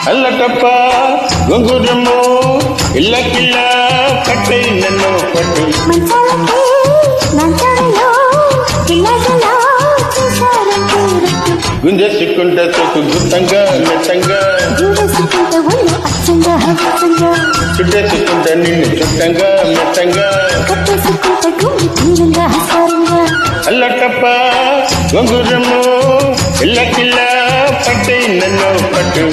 అల్లటప్ప గొంగురము ఇళ్ళకిల్ల పట్టై నన్ను పట్టు గుంజెసుకుంట సొక్కు గుత్తంగా మెత్తంగా చుట్టేసుకుంట నిన్ను చుట్టంగా మెత్తంగా అల్లటప్ప గొంగురము ఇళ్ళకిల్ల పట్టై నన్ను పట్టు